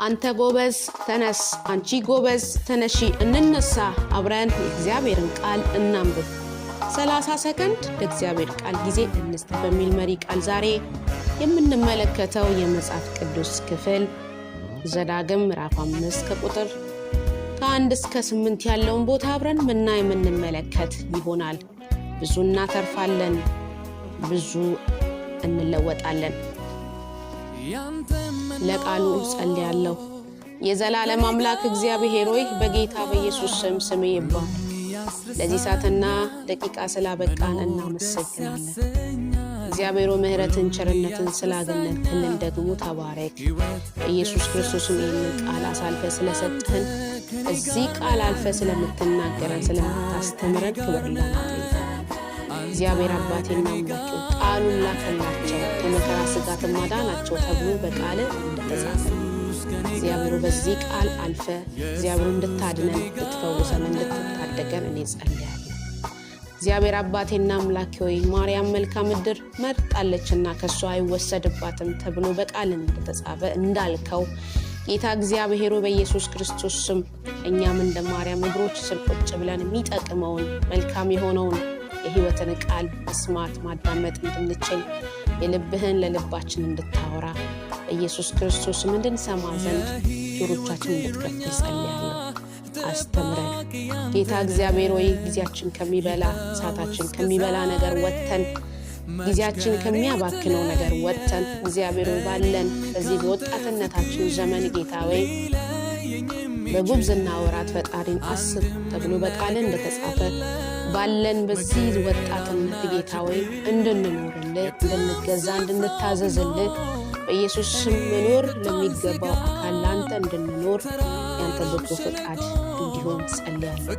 አንተ ጎበዝ ተነስ፣ አንቺ ጎበዝ ተነሺ፣ እንነሳ አብረን የእግዚአብሔርን ቃል እናንብብ። 30 ሰከንድ ለእግዚአብሔር ቃል ጊዜ እንስጥ በሚል መሪ ቃል ዛሬ የምንመለከተው የመጽሐፍ ቅዱስ ክፍል ዘዳግም ምዕራፍ 5 ከቁጥር 1 እስከ 8 ያለውን ቦታ አብረን የምንመለከት ይሆናል። ብዙ እናተርፋለን፣ ብዙ እንለወጣለን። ለቃሉ ጸልያለሁ። የዘላለም አምላክ እግዚአብሔር ሆይ በጌታ በኢየሱስ ስም ይባረክ። ለዚህ ሰዓትና ደቂቃ ስላበቃን እናመሰግናለን። እግዚአብሔር ምህረትን ቸርነትን ስላገኘልን ደግሞ ተባረክ። ኢየሱስ ክርስቶስም ይህን ቃል አሳልፈ ስለሰጠን እዚህ ቃል አልፈ ስለምትናገረን ስለምታስተምረን ክብር ለአንተ። እግዚአብሔር አባቴና አምላኬ ቃሉን ላከላቸው ከመከራ ስጋት ማዳናቸው ተብሎ በቃል እንደተጻፈ እግዚአብሔር በዚህ ቃል አልፈ እግዚአብሔር እንድታድነን እንድትፈውሰን እንድትታደገን እኔ ጸልያለሁ። እግዚአብሔር አባቴና አምላኬ ሆይ ማርያም መልካም ምድር መርጣለችና ከሷ አይወሰድባትም ተብሎ በቃል እንደተጻፈ እንዳልከው ጌታ እግዚአብሔር በኢየሱስ ክርስቶስ ስም እኛም እንደ ማርያም እግሮች ስር ቁጭ ብለን የሚጠቅመውን መልካም የሆነውን የሕይወትን ቃል መስማት ማዳመጥ እንድንችል የልብህን ለልባችን እንድታወራ በኢየሱስ ክርስቶስ እንድንሰማ ዘንድ ጆሮቻችንን እንድትከፍት ጸልያለሁ። አስተምረን ጌታ እግዚአብሔር ሆይ ጊዜያችን ከሚበላ ሰዓታችን ከሚበላ ነገር ወጥተን ጊዜያችን ከሚያባክነው ነገር ወጥተን እግዚአብሔር ባለን በዚህ በወጣትነታችን ዘመን ጌታ ሆይ በጉብዝና ወራት ፈጣሪን አስብ ተብሎ በቃል እንደተጻፈ ባለን በዚህ ወጣትነት ጌታ ሆይ እንድንኖርልህ እንድንገዛ እንድንታዘዝልህ በኢየሱስ ስም መኖር ለሚገባው አካል ላንተ እንድንኖር ያንተ በጎ ፈቃድ እንዲሆን ጸልያለሁ።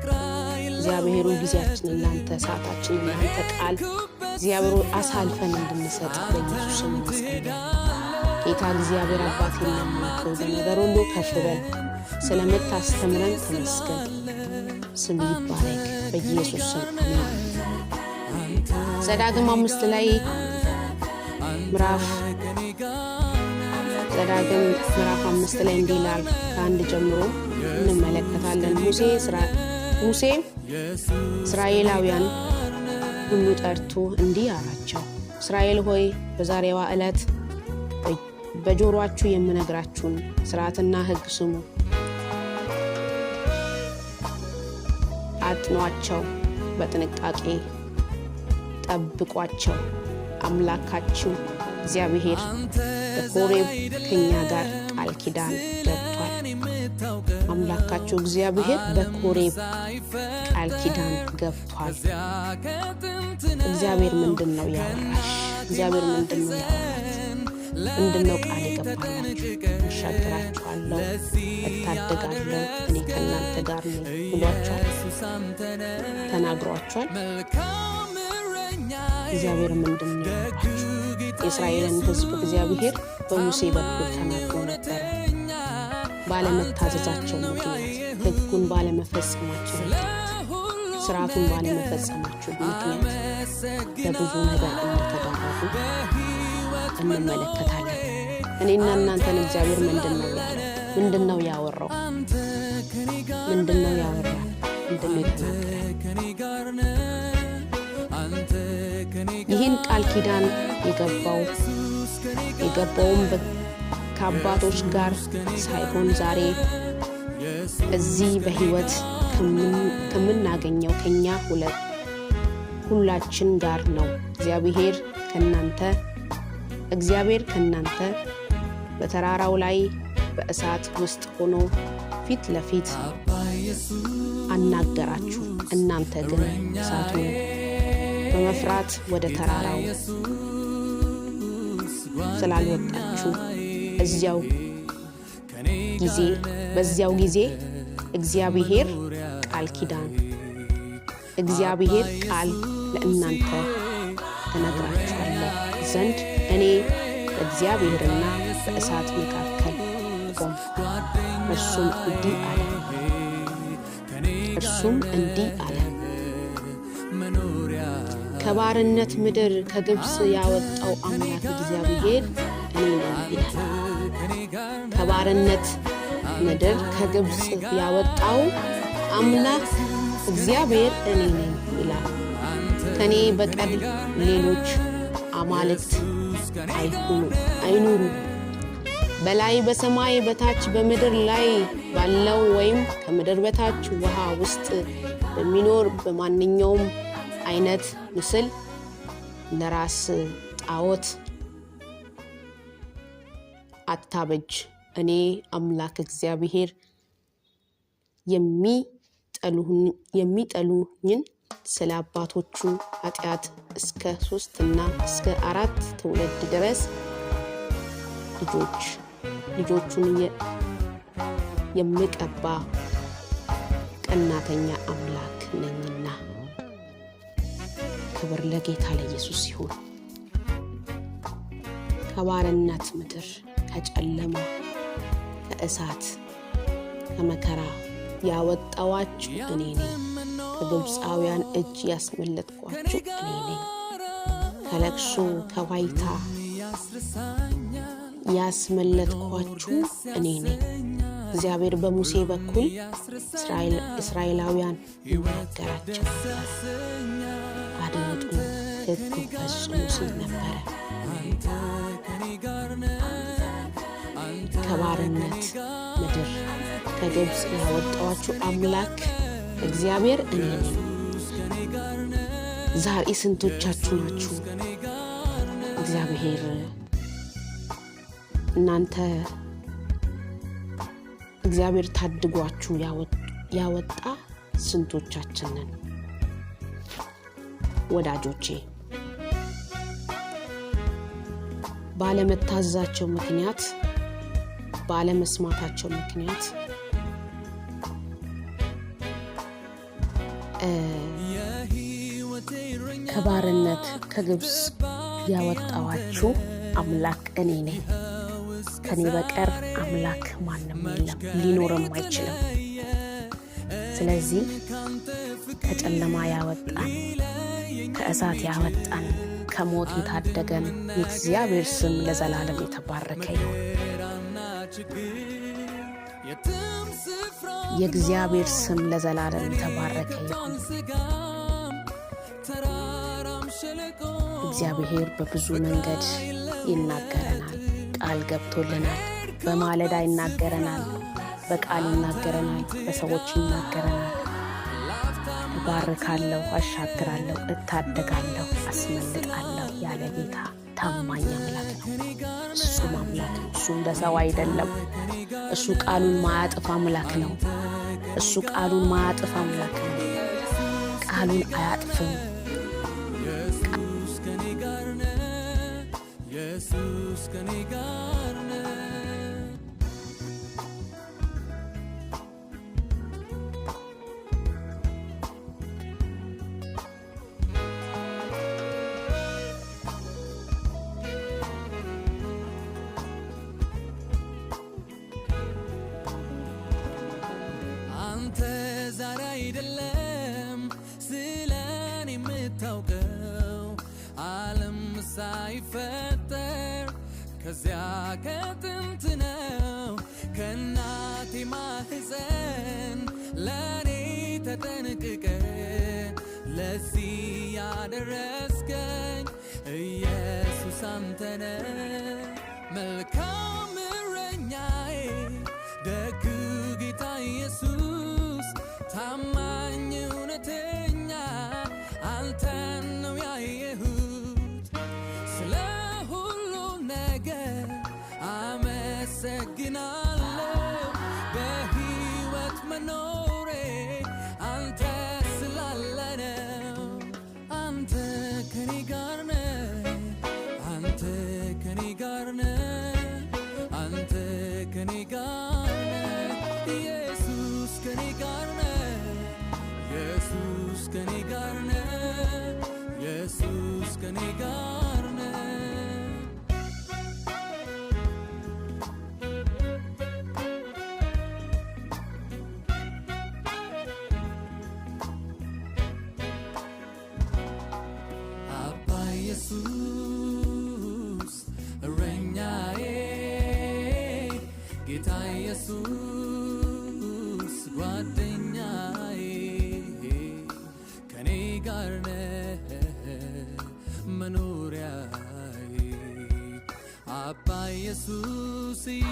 እግዚአብሔር ጊዜያችንን ላንተ ሰዓታችንን ላንተ ቃል እግዚአብሔር አሳልፈን እንድንሰጥ በኢየሱስ ስም ጸልያለሁ። ጌታ እግዚአብሔር አባቴና አምላኬ በነገር ሁሉ ከፍ በል። ስለምታስተምረን ተመስገን። ስም ይባረክ በኢየሱስ ስም አሜን። ዘዳግም 5 ላይ ዘዳግም ምዕራፍ 5 ላይ እንዲህ ይላል። ከአንድ ጀምሮ እንመለከታለን። ሙሴ እስራኤላውያን ሁሉ ጠርቶ እንዲህ አላቸው፣ እስራኤል ሆይ በዛሬዋ ዕለት በጆሮአችሁ የምነግራችሁን ሥርዓትና ሕግ ስሙ፣ አጥኗቸው፣ በጥንቃቄ ጠብቋቸው። አምላካችሁ እግዚአብሔር በኮሬብ ከኛ ጋር ቃል ኪዳን ገብቷል። አምላካችሁ እግዚአብሔር በኮሬብ ቃል ኪዳን ገብቷል። እግዚአብሔር ምንድነው ያወራሽ? እግዚአብሔር ምንድነው ያወራሽ? ምንድነው ቃል የገባላችሁ? እሻገራችኋለሁ፣ እታደጋለሁ፣ እኔ ከእናንተ ጋር ነኝ ብሏችኋል፣ ተናግሯችኋል። እግዚአብሔር ምንድነው ያወራችሁ? የእስራኤልን ሕዝብ እግዚአብሔር በሙሴ በኩል ተናግሮ ነበረ። ባለመታዘዛቸው ምክንያት፣ ሕጉን ባለመፈጸማቸው ምክንያት፣ ስርዓቱን ባለመፈጸማቸው ምክንያት ለብዙ ነገር እንደተዳረጉ እንመለከታለን። እኔና እናንተን እግዚአብሔር ምንድነው ያለው? ምንድነው ያወራው? ምንድነው ያወራው? ምንድነው የተናገረው? ይህን ቃል ኪዳን የገባውም ከአባቶች ጋር ሳይሆን ዛሬ እዚህ በሕይወት ከምናገኘው ከኛ ሁላችን ጋር ነው። እግዚአብሔር ከናንተ በተራራው ላይ በእሳት ውስጥ ሆኖ ፊት ለፊት አናገራችሁ። እናንተ ግን እሳቱን በመፍራት ወደ ተራራው ስላልወጣችሁ በዚያው ጊዜ እግዚአብሔር ቃል ለእናንተ ተነግራችኋለሁ ዘንድ እኔ በእግዚአብሔርና በእሳት መካከል ቆምኩ። እርሱም እንዲህ አለ፣ ከባርነት ምድር ከግብፅ ያወጣው አምላክ እግዚአብሔር እኔ ነኝ ይላል። ከባርነት ምድር ከግብጽ ያወጣው አምላክ እግዚአብሔር እኔ ነኝ ይላል። ከኔ በቀር ሌሎች አማልክት አይኑሩ። በላይ በሰማይ በታች በምድር ላይ ባለው ወይም ከምድር በታች ውሃ ውስጥ በሚኖር በማንኛውም አይነት ምስል ለራስ ጣዖት አታበጅ። እኔ አምላክ እግዚአብሔር የሚጠሉኝን ስለ አባቶቹ ኃጢአት እስከ 3 እና እስከ 4 ትውልድ ድረስ ልጆቹን የምቀባ ቀናተኛ አምላክ ነኝና። ክብር ለጌታ ለኢየሱስ ይሁን። ከባርነት ምድር ከጨለማ ከእሳት ከመከራ ያወጣዋችሁ እኔ ነኝ። ከግብፃውያን እጅ ያስመለጥኳችሁ እኔ ነኝ። ከለቅሶ ከዋይታ ያስመለጥኳችሁ እኔ ነኝ። እግዚአብሔር በሙሴ በኩል እስራኤላውያን ይናገራቸው አድምጡ፣ ሕግ ፈጽሙ ሲል ነበረ። ከባርነት ምድር ከግብጽ ያወጣዋችሁ አምላክ እግዚአብሔር እኔ ነኝ። ዛሬ ስንቶቻችሁ ናችሁ እግዚአብሔር እናንተ እግዚአብሔር ታድጓችሁ ያወጣ ስንቶቻችን ነን? ወዳጆቼ ባለመታዘዛቸው ምክንያት ባለመስማታቸው ምክንያት ከባርነት ከግብጽ ያወጣዋችሁ አምላክ እኔ ነኝ። ከኔ በቀር አምላክ ማንም የለም፣ ሊኖርም አይችልም። ስለዚህ ከጨለማ ያወጣን፣ ከእሳት ያወጣን፣ ከሞት የታደገን የእግዚአብሔር ስም ለዘላለም የተባረከ ይሁን። የእግዚአብሔር ስም ለዘላለም የተባረከ ይሁን። እግዚአብሔር በብዙ መንገድ ይናገረናል። ቃል ገብቶልናል። በማለዳ ይናገረናል፣ በቃል ይናገረናል፣ በሰዎች ይናገረናል። እባርካለሁ፣ አሻግራለሁ፣ እታደጋለሁ፣ አስመልጣለሁ ያለ ጌታ ታማኝ አምላክ ነው። እሱ አምላክ ነው። እሱ እንደ ሰው አይደለም። እሱ ቃሉን ማያጥፍ አምላክ ነው። እሱ ቃሉን ማያጥፍ አምላክ ነው። ቃሉን አያጥፍም። ኢየሱስ ከኔ ጋር ነው። አንተ ዛሬ አይደለም ስለኔ የምታውቀው ዓለም ሳይፈጠር ከዚያ ከጥንት ነው። ከእናቴ ማህፀን ለኔ ተጠንቅቀ ለዚህ ያደረስከኝ ኢየሱስ አንተነ። መልካም እረኛዬ ደግ ጌታ ኢየሱስ ታማኝ እውነተኛ አንተን ነው ያየሁት። ስለ ሁሉ ነገር አመሰግናለሁ። በሕይወት መኖሬ አንተ ስላለ ነው። አንተ ከኔ ጋር ነህ። አንተ ከኔ ጋር ነህ። አንተ ከኔ ጋር ነህ። ኢየሱስ ከኔ ጋር ነህ። ኢየሱስ ከኔ ጋር ነህ። ኢየሱስ ከኔ ጋር ነህ። አባ ኢየሱስ እረኛዬ ጌታ ኢየሱስ ጓደኛዬ ከኔ ጋር ነህ መኖሪያዬ አባ ኢየሱስዬ